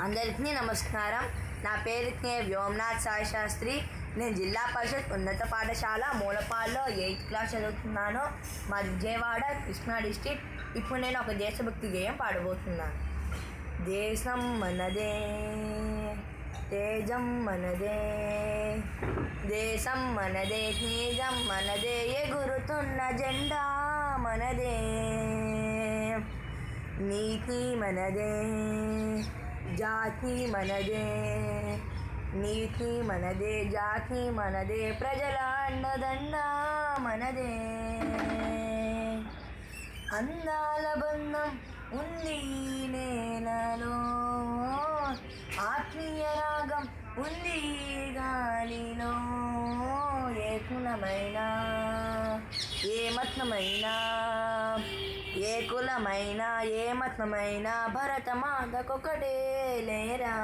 అందరికీ నమస్కారం. నా పేరు వ్యోమనాథ్ సాయి శాస్త్రి. నేను జిల్లా పరిషత్ ఉన్నత పాఠశాల మూలపాల్లో 8th క్లాస్ చదువుతున్నాను. మా విజయవాడ కృష్ణా డిస్టిక్. ఇప్పుడు నేను ఒక దేశభక్తి గేయం పాడబోతున్నాను. దేశం మనదే, తేజం మనదే, దేశం మనదే, తేజం మనదే, ఎగురుతున్న జెండా మనదే, నీతి మనదే, జాతి మనదే, నీతి మనదే, జాతి మనదే, ప్రజల అండదండ మనదే. అందాల బంధం ఉంది నేలలో, ఆత్మీయ రాగం ఉంది గాలిలో, ఏ కులమైనా ఏ మతమైనా, ఏ కులమైనా ఏ మతమైనా, భరతమాతకొకటే లేరా.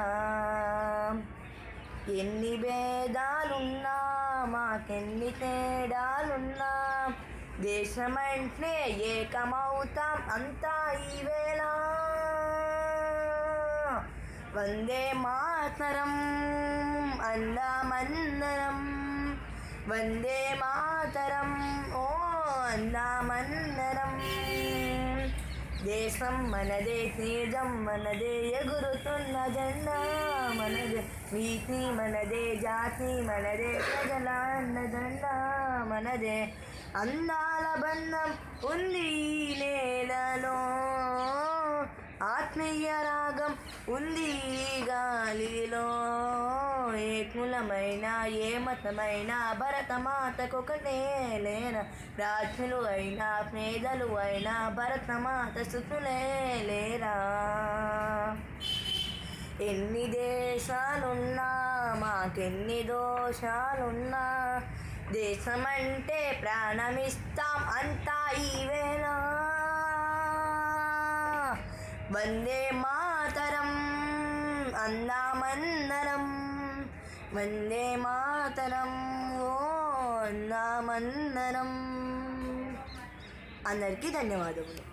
ఎన్ని భేదాలున్నా మాకెన్ని తేడాలున్నా, దేశమంటే ఏకమవుతాం అంతా ఈవేళ. వందే మాతరం అందామందరం, వందే మాతరం ఓ అందామందరం. దేశం మనదే, తేజం మనదే, ఎగురుతున్న జెండా మనదే, నీతి మనదే, జాతి మనదే, ప్రజల అండదండ మనదే. అందాల బంధం ఉంది నేలలో, ఆత్మీయ రాగం ఉంది గాలిలో, ఏ కులమైనా ఏ మతమైనా, భరతమాతకొకటే లేరా. రాజులు అయినా పేదలు అయినా, భరతమాత స్తుతులే లేరా. ఎన్ని దేశాలున్నా మాకెన్ని దోషాలున్నా, దేశమంటే ప్రాణమిస్తాం అంతా ఈవేళ. వందే మాతరం అందామందరం, వందే మాతరం ఓ అందామందరం. అందరికీ ధన్యవాదములు.